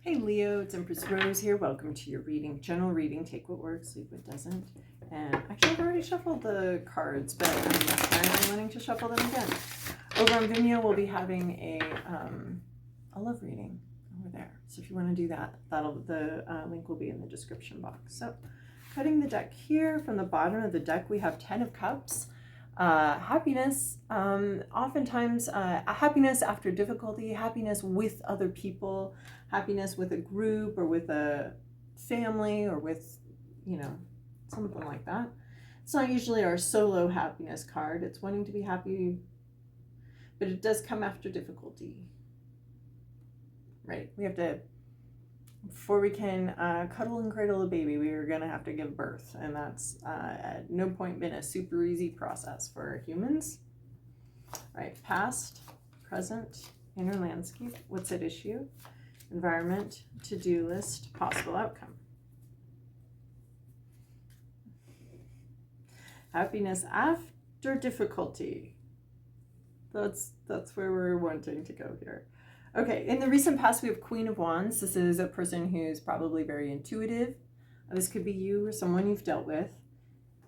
Hey Leo, it's Empress Rose here. Welcome to your reading, general reading. Take what works, leave what doesn't. And actually, I've already shuffled the cards, but I'm finally wanting to shuffle them again. Over on Vimeo, we'll be having a love reading over there. So if you want to do that, the link will be in the description box. So, cutting the deck here. From the bottom of the deck, we have 10 of Cups. Happiness, oftentimes happiness after difficulty, happiness with other people, happiness with a group or with a family or with, something like that. It's not usually our solo happiness card. It's wanting to be happy, but it does come after difficulty, right? We have to, before we can cuddle and cradle a baby, we are going to have to give birth. And that's at no point been a super easy process for humans. Right, past, present, inner landscape, what's at issue, environment, to-do list, possible outcome. Happiness after difficulty. That's where we're wanting to go here. Okay, in the recent past, we have Queen of Wands. This is a person who's probably very intuitive. This could be you or someone you've dealt with.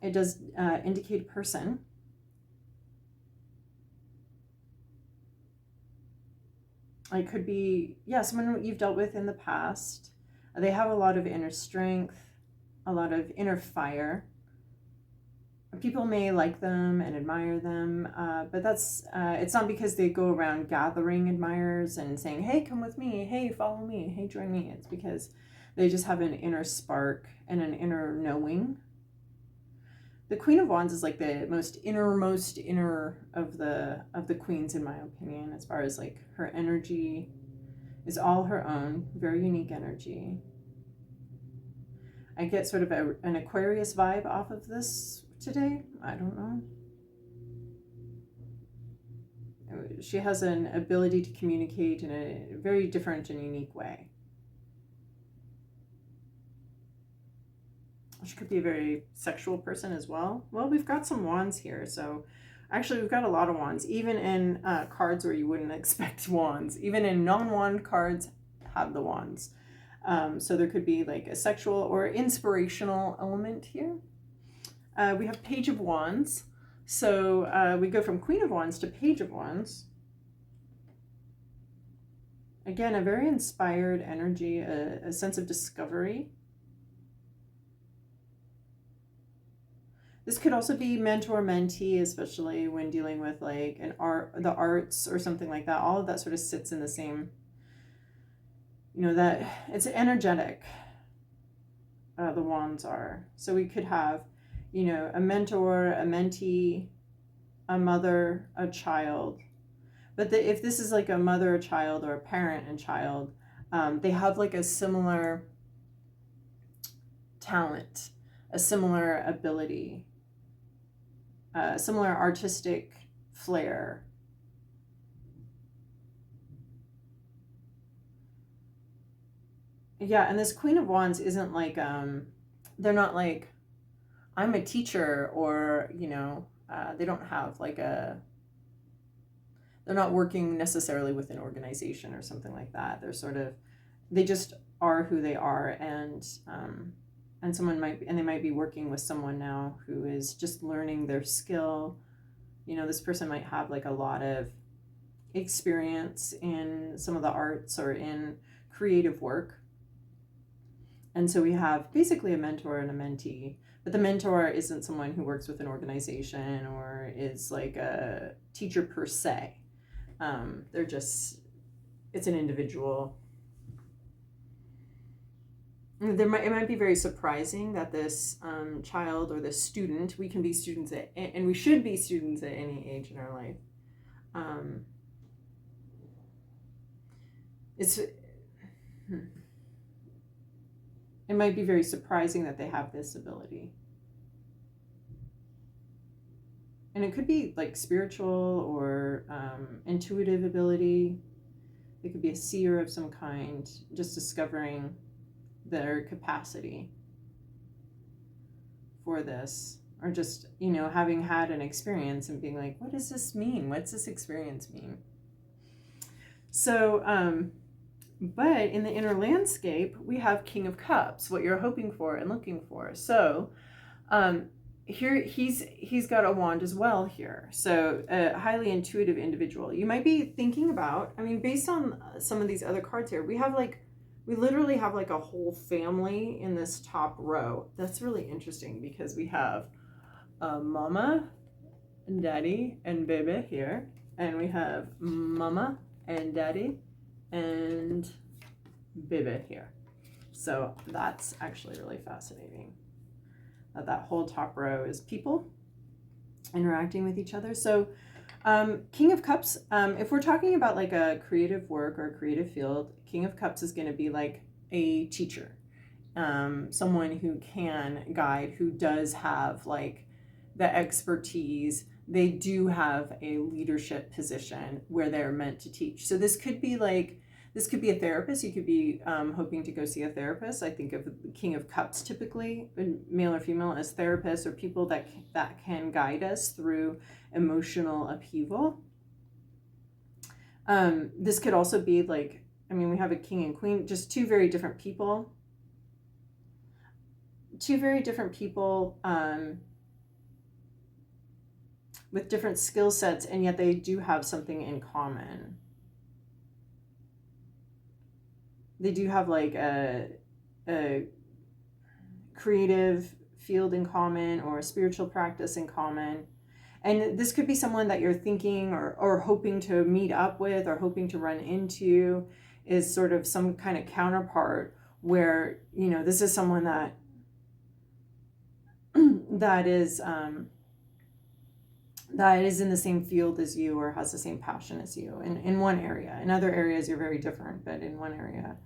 It does indicate a person. It could be, someone you've dealt with in the past. They have a lot of inner strength, a lot of inner fire. People may like them and admire them, but it's not because they go around gathering admirers and saying, hey, come with me, hey, follow me, hey, join me. It's because they just have an inner spark and an inner knowing. The Queen of Wands is like the most inner of the queens, in my opinion, as far as like her energy is all her own, very unique energy. I get sort of an Aquarius vibe off of this today. I don't know. She has an ability to communicate in a very different and unique way. She could be a very sexual person as well. Well, we've got some wands here, so actually we've got a lot of wands, even in cards where you wouldn't expect wands. Even in non-wand cards have the wands. So there could be like a sexual or inspirational element here. We have Page of Wands. So we go from Queen of Wands to Page of Wands. Again, a very inspired energy, a sense of discovery. This could also be mentor-mentee, especially when dealing with like the arts or something like that. All of that sort of sits in the same, that it's energetic. The wands are. So we could have, a mentor, a mentee, a mother, a child. But if this is like a mother, a child, or a parent and child, they have like a similar talent, a similar ability, similar artistic flair. Yeah, and this Queen of Wands isn't like, they're not like, I'm a teacher, or, they don't have like they're not working necessarily with an organization or something like that. They're sort of, they just are who they are, and they might be working with someone now who is just learning their skill. This person might have like a lot of experience in some of the arts or in creative work. And so we have basically a mentor and a mentee, but the mentor isn't someone who works with an organization or is like a teacher per se. It's an individual. It might be very surprising that this child or this student, we can be students and we should be students at any age in our life. It might be very surprising that they have this ability. And it could be like spiritual or intuitive ability. It could be a seer of some kind, just discovering their capacity for this, or just, having had an experience and being like, what does this mean? What's this experience mean? So But in the inner landscape, we have King of Cups, what you're hoping for and looking for. So here he's got a wand as well here. So a highly intuitive individual. You might be thinking about, I mean, based on some of these other cards here, we literally have like a whole family in this top row. That's really interesting because we have mama and daddy and baby here. And we have mama and daddy and baby here. So that's actually really fascinating. That whole top row is people interacting with each other. So King of Cups, if we're talking about like a creative work or a creative field, King of Cups is going to be like a teacher, someone who can guide, who does have like the expertise. They do have a leadership position where they're meant to teach. So this could be a therapist. You could be hoping to go see a therapist. I think of the King of Cups typically, male or female, as therapists or people that can guide us through emotional upheaval. This could also be like, I mean, we have a king and queen, just two very different people. With different skill sets, and yet they do have something in common. They do have like a creative field in common or a spiritual practice in common. And this could be someone that you're thinking or hoping to meet up with or hoping to run into, is sort of some kind of counterpart where, you know, this is someone that is in the same field as you or has the same passion as you in one area. In other areas, you're very different, but in one area.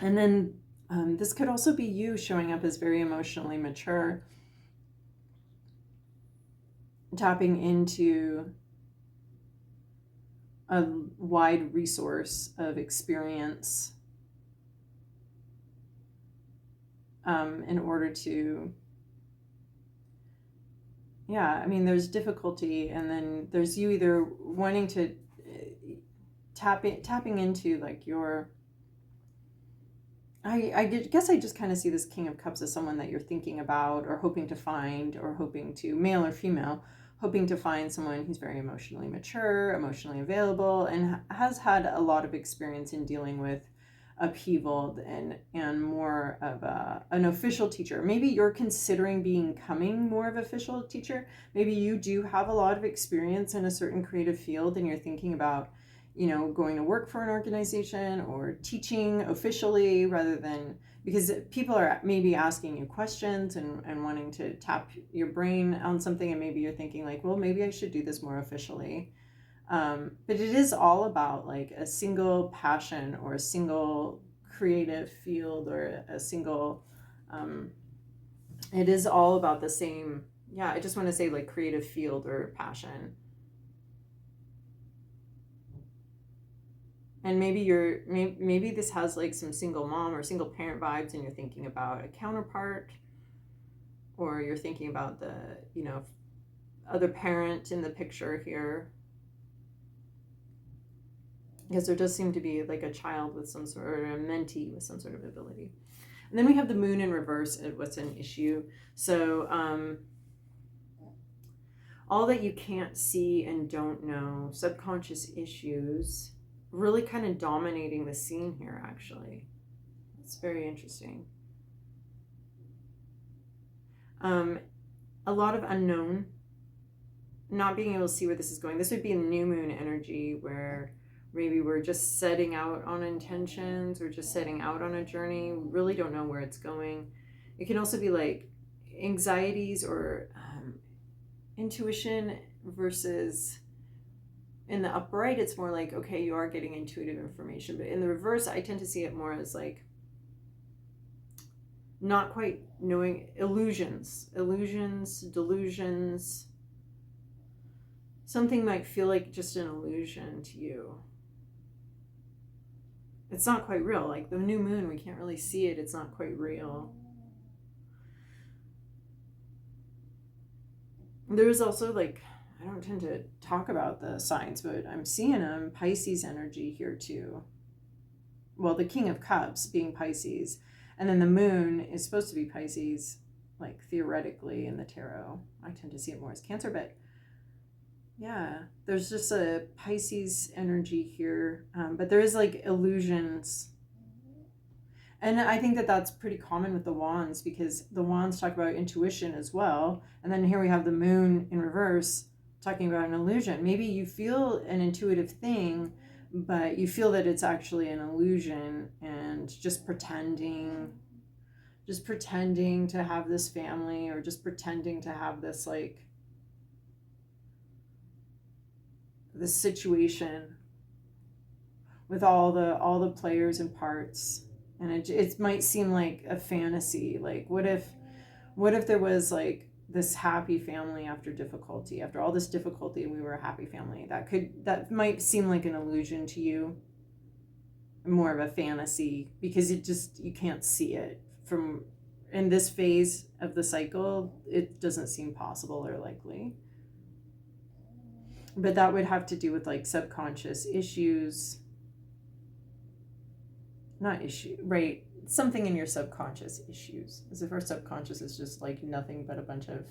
And then this could also be you showing up as very emotionally mature, tapping into a wide resource of experience in order to, I mean, there's difficulty, and then there's you either wanting to tapping into like your, I guess I just kind of see this King of Cups as someone that you're thinking about or hoping to find, or hoping to, male or female, hoping to find someone who's very emotionally mature, emotionally available, and has had a lot of experience in dealing with upheaval and more of an official teacher. Maybe you're considering becoming more of an official teacher. Maybe you do have a lot of experience in a certain creative field and you're thinking about, you know, going to work for an organization or teaching officially, rather than, because people are maybe asking you questions and wanting to tap your brain on something, and maybe you're thinking like, well, maybe I should do this more officially. But it is all about like a single passion or a single creative field or a single, it is all about the same, I just want to say like creative field or passion. And maybe this has like some single mom or single parent vibes, and you're thinking about a counterpart, or you're thinking about the, you know, other parent in the picture here. Because there does seem to be like a child with some sort, or a mentee with some sort of ability. And then we have the moon in reverse, what's an issue. So all that you can't see and don't know, subconscious issues, really kind of dominating the scene here, actually. It's very interesting. A lot of unknown, not being able to see where this is going. This would be a new moon energy where maybe we're just setting out on intentions, or just setting out on a journey. We really don't know where it's going. It can also be like anxieties or intuition versus, in the upright, it's more like, okay, you are getting intuitive information. But in the reverse, I tend to see it more as like not quite knowing, illusions, delusions. Something might feel like just an illusion to you. It's not quite real. Like the new moon, we can't really see it. It's not quite real. There's also like I don't tend to talk about the signs, but I'm seeing them. Pisces energy here too. Well, the King of Cups being Pisces, and then the moon is supposed to be Pisces, like theoretically in the tarot. I tend to see it more as Cancer, but yeah, there's just a Pisces energy here, but there is like illusions. And I think that that's pretty common with the wands, because the wands talk about intuition as well. And then here we have the moon in reverse talking about an illusion. Maybe you feel an intuitive thing, but you feel that it's actually an illusion, and just pretending to have this family, or just pretending to have this like this situation with all the players and parts. And it might seem like a fantasy. Like what if there was like this happy family after difficulty, after all this difficulty, we were a happy family. That might seem like an illusion to you, more of a fantasy, because you can't see it from in this phase of the cycle. It doesn't seem possible or likely. But that would have to do with like subconscious issues. Not issue, right? Something in your subconscious issues. As if our subconscious is just like nothing but a bunch of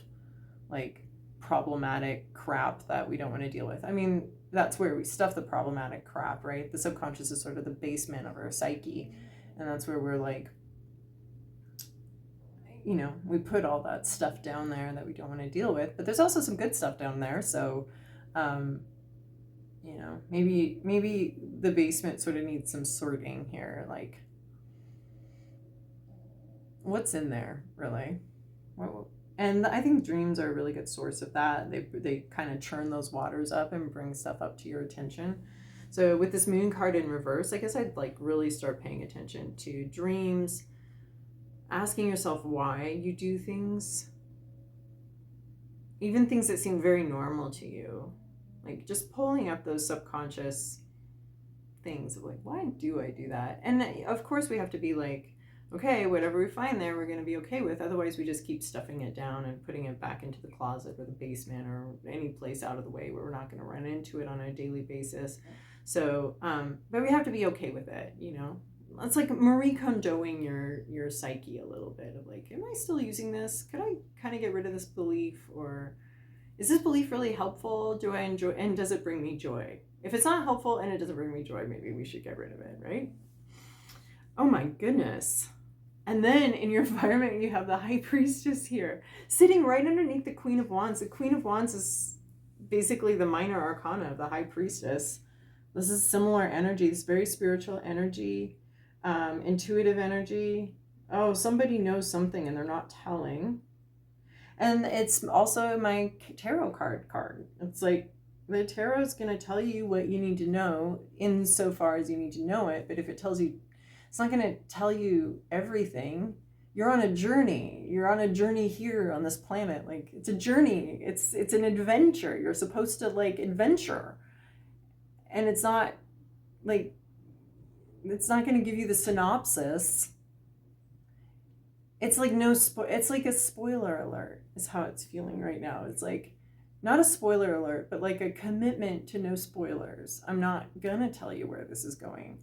like problematic crap that we don't want to deal with. I mean, that's where we stuff the problematic crap, right? The subconscious is sort of the basement of our psyche. And that's where we're like, you know, we put all that stuff down there that we don't want to deal with. But there's also some good stuff down there. So, you know, maybe the basement sort of needs some sorting here. Like, what's in there, really? And I think dreams are a really good source of that. They kind of churn those waters up and bring stuff up to your attention. So with this moon card in reverse, I guess I'd like really start paying attention to dreams, asking yourself why you do things, even things that seem very normal to you. Like just pulling up those subconscious things of like, why do I do that? And of course we have to be like, okay, whatever we find there, we're going to be okay with. Otherwise we just keep stuffing it down and putting it back into the closet or the basement or any place out of the way where we're not going to run into it on a daily basis. So, but we have to be okay with it, you know? It's like Marie Kondoing your psyche a little bit of like, am I still using this? Could I kind of get rid of this belief? Or is this belief really helpful? Do I enjoy, and does it bring me joy? If it's not helpful and it doesn't bring me joy, maybe we should get rid of it, right? Oh my goodness. And then in your environment, you have the High Priestess here, sitting right underneath the Queen of Wands. The Queen of Wands is basically the minor arcana of the High Priestess. This is similar energy, this very spiritual energy, intuitive energy. Oh, somebody knows something and they're not telling. And it's also my tarot card. It's like the tarot is going to tell you what you need to know insofar as you need to know it. But if it tells you, it's not going to tell you everything. You're on a journey. You're on a journey here on this planet. Like it's a journey. It's an adventure. You're supposed to like adventure. And it's not like, it's not going to give you the synopsis. It's like it's like a spoiler alert is how it's feeling right now. It's like not a spoiler alert, but like a commitment to no spoilers. I'm not gonna tell you where this is going.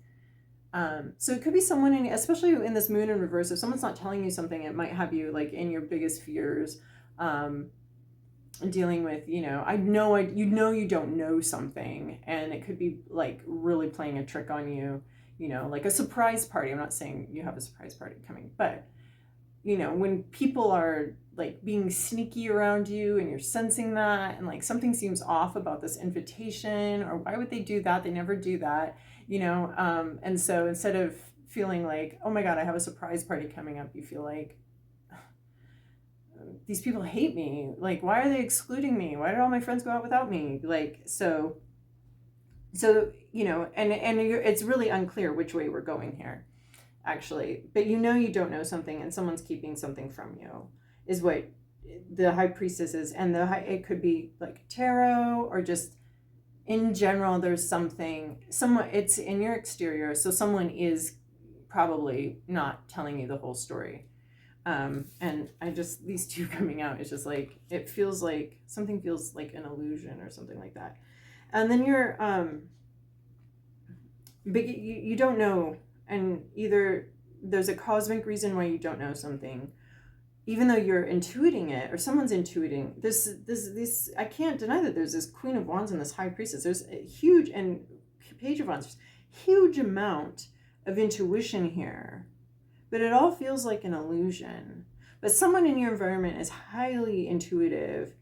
So it could be someone especially in this moon in reverse, if someone's not telling you something, it might have you like in your biggest fears, dealing with, you don't know something, and it could be like really playing a trick on you, like a surprise party. I'm not saying you have a surprise party coming, but when people are like being sneaky around you and you're sensing that, and like something seems off about this invitation, or why would they do that? They never do that, and so instead of feeling like, oh my God, I have a surprise party coming up, you feel like these people hate me. Like, why are they excluding me? Why did all my friends go out without me? Like, so, and it's really unclear which way we're going here, actually, but you don't know something and someone's keeping something from you is what the High Priestess is. And it could be like tarot, or just in general, there's it's in your exterior. So someone is probably not telling you the whole story. And I just, these two coming out, it's just like, it feels like, something feels like an illusion or something like that. And then you're, but you don't know, and either there's a cosmic reason why you don't know something, even though you're intuiting it, or someone's intuiting this. I can't deny that there's this Queen of Wands and this High Priestess. There's a huge, and Page of Wands, huge amount of intuition here, but it all feels like an illusion. But someone in your environment is highly intuitive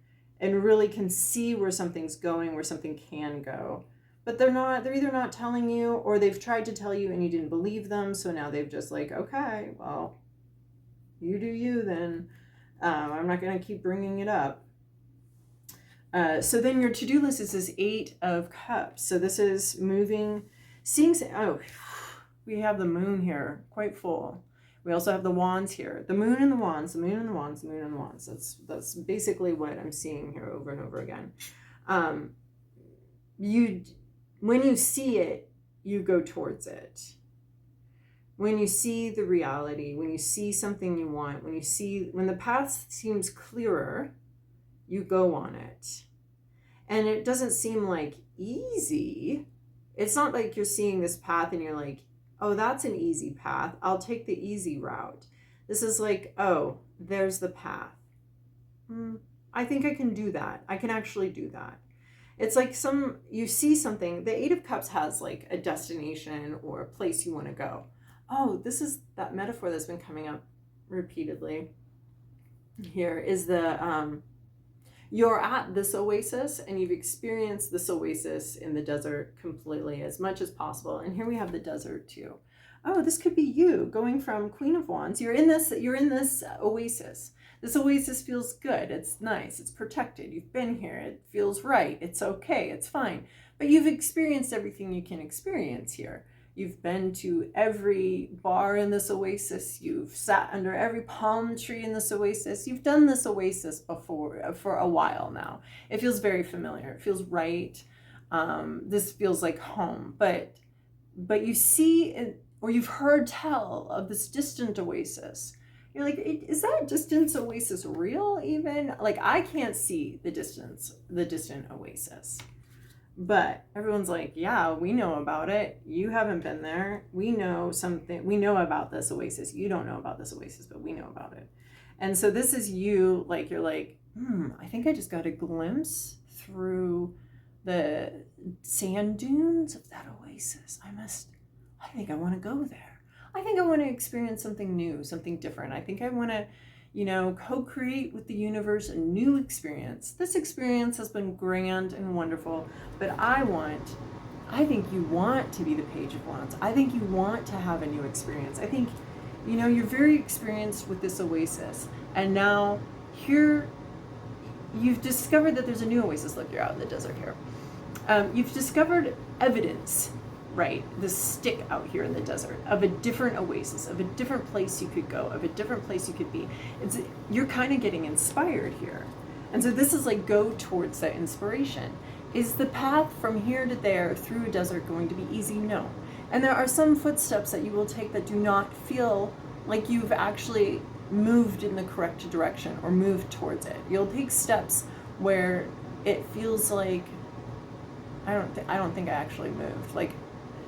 and really can see where something's going, where something can go. But they're either not telling you, or they've tried to tell you and you didn't believe them. So now they've just like, okay, well, you do you then. I'm not going to keep bringing it up. So then your to-do list is this 8 of Cups. So this is moving, seeing, oh, we have the moon here, quite full. We also have the wands here. The moon and the wands, the moon and the wands, the moon and the wands. That's basically what I'm seeing here over and over again. When you see it, you go towards it. When you see the reality, when you see something you want, when the path seems clearer, you go on it. And it doesn't seem like easy. It's not like you're seeing this path and you're like, oh, that's an easy path, I'll take the easy route. This is like, oh, there's the path. I think I can do that. I can actually do that. It's like you see something, the 8 of Cups has like a destination or a place you want to go. Oh, this is that metaphor that's been coming up repeatedly here, is you're at this oasis and you've experienced this oasis in the desert completely as much as possible. And here we have the desert too. Oh, this could be you going from Queen of Wands. You're in this oasis. This oasis feels good. It's nice. It's protected. You've been here. It feels right. It's okay. It's fine. But you've experienced everything you can experience here. You've been to every bar in this oasis. You've sat under every palm tree in this oasis. You've done this oasis before for a while now. It feels very familiar. It feels right. This feels like home. But you see, or you've heard tell of this distant oasis. You're like, is that distant oasis real even? Like, I can't see the distant oasis. But everyone's like, yeah, we know about it. You haven't been there. We know something. We know about this oasis. You don't know about this oasis, but we know about it. And so this is you, like, you're like, I think I just got a glimpse through the sand dunes of that oasis. I think I want to go there. I think I want to experience something new, something different. I think I want to, co-create with the universe a new experience. This experience has been grand and wonderful, but I think you want to be the Page of Wands. I think you want to have a new experience. I think, you're very experienced with this oasis. And now here, you've discovered that there's a new oasis. Look, you're out in the desert here. You've discovered evidence, right, this stick out here in the desert of a different oasis, of a different place you could go, of a different place you could be. You're kind of getting inspired here. And so this is like, go towards that inspiration. Is the path from here to there through a desert going to be easy? No. And there are some footsteps that you will take that do not feel like you've actually moved in the correct direction or moved towards it. You'll take steps where it feels like, I don't think I actually moved. Like,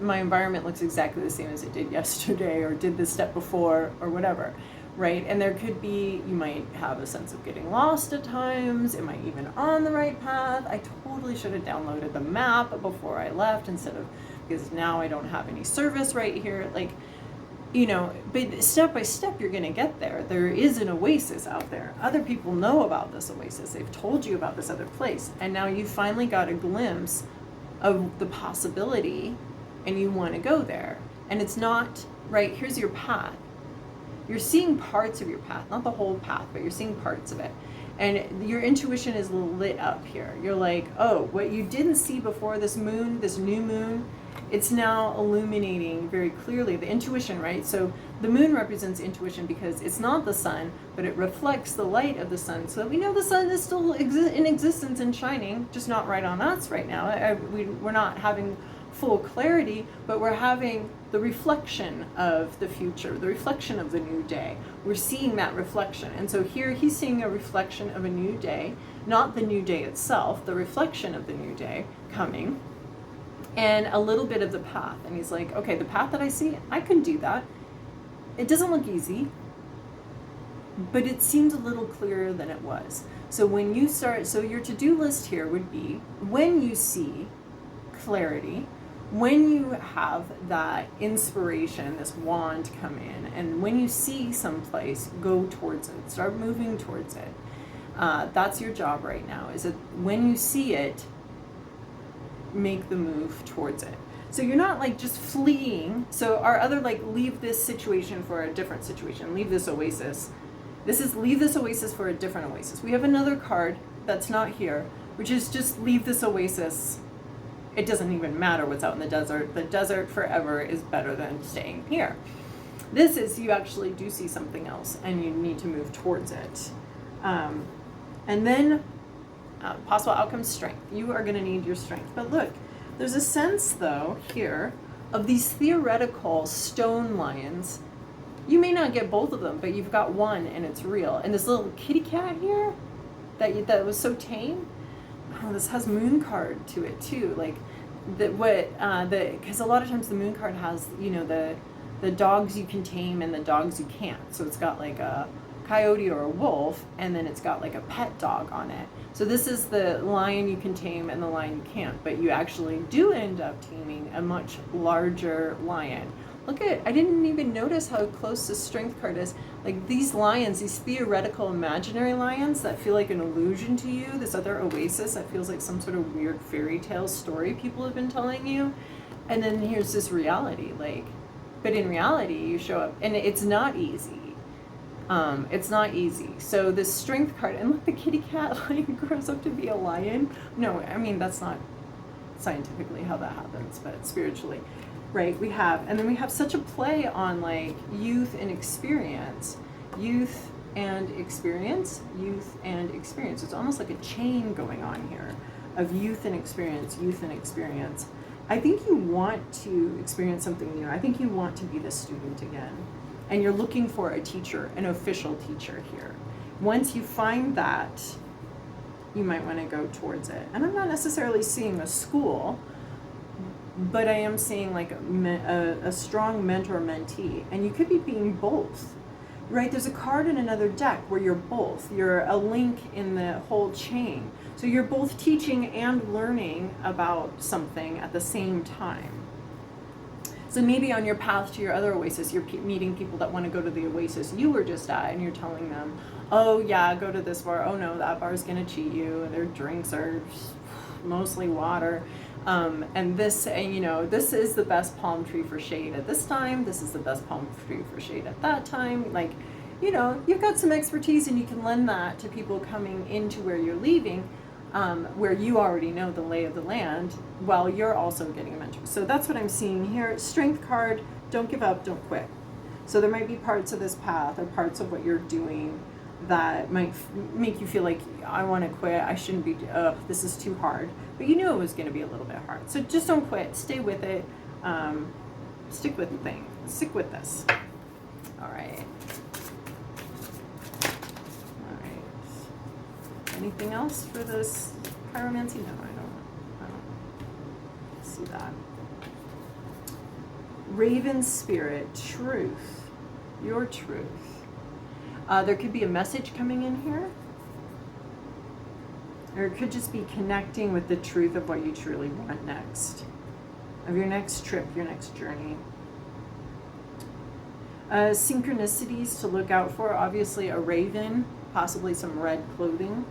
my environment looks exactly the same as it did yesterday or did the step before or whatever, right? And there could be, you might have a sense of getting lost at times. Am I even on the right path? I totally should have downloaded the map before I left because now I don't have any service right here. Like, but step by step, you're going to get there. There is an oasis out there. Other people know about this oasis. They've told you about this other place. And now you finally got a glimpse of the possibility and you want to go there. And it's not, right, here's your path. You're seeing parts of your path, not the whole path, but you're seeing parts of it. And your intuition is lit up here. You're like, oh, what you didn't see before, this moon, this new moon, it's now illuminating very clearly the intuition, right? So the moon represents intuition because it's not the sun, but it reflects the light of the sun. So that we know the sun is still in existence and shining, just not right on us right now. We're not having full clarity, but we're having the reflection of the future, the reflection of the new day. We're seeing that reflection. And so here he's seeing a reflection of a new day, not the new day itself, the reflection of the new day coming, and a little bit of the path. And he's like, okay, the path that I see, I can do that. It doesn't look easy, but it seems a little clearer than it was. So when you start, so your to-do list here would be, when you see clarity, when you have that inspiration, this wand come in, and when you see someplace, go towards it, start moving towards it. That's your job right now, is that when you see it, make the move towards it. So you're not like just fleeing. So our other like, leave this situation for a different situation, leave this oasis. This is leave this oasis for a different oasis. We have another card that's not here, which is just leave this oasis. It doesn't even matter what's out in the desert. The desert forever is better than staying here. This is, you actually do see something else and you need to move towards it. And then possible outcome, strength. You are going to need your strength. But look, there's a sense though here of these theoretical stone lions. You may not get both of them, but you've got one and it's real. And this little kitty cat here that was so tame. Oh, this has moon card to it too. Like because a lot of times the moon card has, you know, the dogs you can tame and the dogs you can't. So it's got like a coyote or a wolf, and then it's got like a pet dog on it. So this is the lion you can tame and the lion you can't, but you actually do end up taming a much larger lion. Look at, I didn't even notice how close the strength card is. Like these lions, these theoretical imaginary lions that feel like an illusion to you, this other oasis that feels like some sort of weird fairy tale story people have been telling you. And then here's this reality, like, but in reality you show up and it's not easy. It's not easy. So this strength card, and look, the kitty cat like grows up to be a lion. No, I mean, that's not scientifically how that happens, but spiritually. Right, and then we have such a play on like youth and experience. Youth and experience. It's almost like a chain going on here of youth and experience, I think you want to experience something new. I think you want to be the student again. And you're looking for a teacher, an official teacher here. Once you find that, you might want to go towards it. And I'm not necessarily seeing a school, but I am seeing like a strong mentor-mentee, and you could be being both, right? There's a card in another deck where you're both. You're a link in the whole chain. So you're both teaching and learning about something at the same time. So maybe on your path to your other oasis, you're meeting people that want to go to the oasis you were just at, and you're telling them, oh yeah, go to this bar. Oh no, that bar's going to cheat you. Their drinks are mostly water. And this, you know, this is the best palm tree for shade at this time. This is the best palm tree for shade at that time. Like, you know, you've got some expertise and you can lend that to people coming into where you're leaving, where you already know the lay of the land, while you're also getting a mentor. So that's what I'm seeing here. Strength card, don't give up, don't quit. So there might be parts of this path or parts of what you're doing that might make you feel like, I want to quit, I shouldn't be, this is too hard. But you knew it was going to be a little bit hard. So just don't quit, stay with it, stick with the thing, stick with this. All right. Anything else for this chiromancy? No, I don't see that. Raven spirit, truth, your truth. There could be a message coming in here. Or it could just be connecting with the truth of what you truly want next. Of your next trip, your next journey. Synchronicities to look out for. Obviously a raven, possibly some red clothing.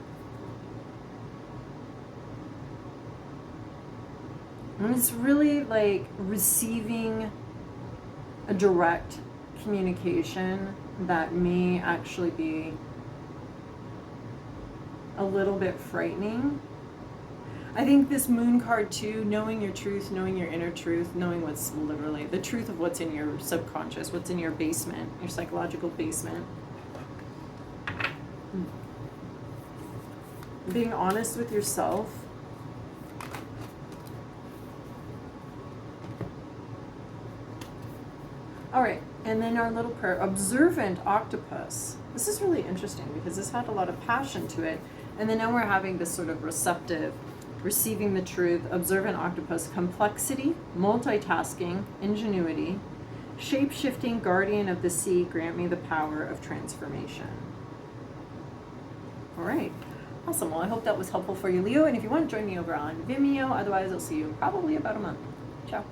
And it's really like receiving a direct communication that may actually be a little bit frightening. I think this moon card too, knowing your truth, knowing your inner truth, knowing what's literally the truth of what's in your subconscious, what's in your basement, your psychological basement. Being honest with yourself. All right, and then our little prayer, observant octopus. This is really interesting because this had a lot of passion to it. And then now we're having this sort of receptive, receiving the truth, observant octopus, complexity, multitasking, ingenuity, shape-shifting guardian of the sea, grant me the power of transformation. All right. Awesome. Well, I hope that was helpful for you, Leo. And if you want, join me over on Vimeo. Otherwise, I'll see you in probably about a month. Ciao.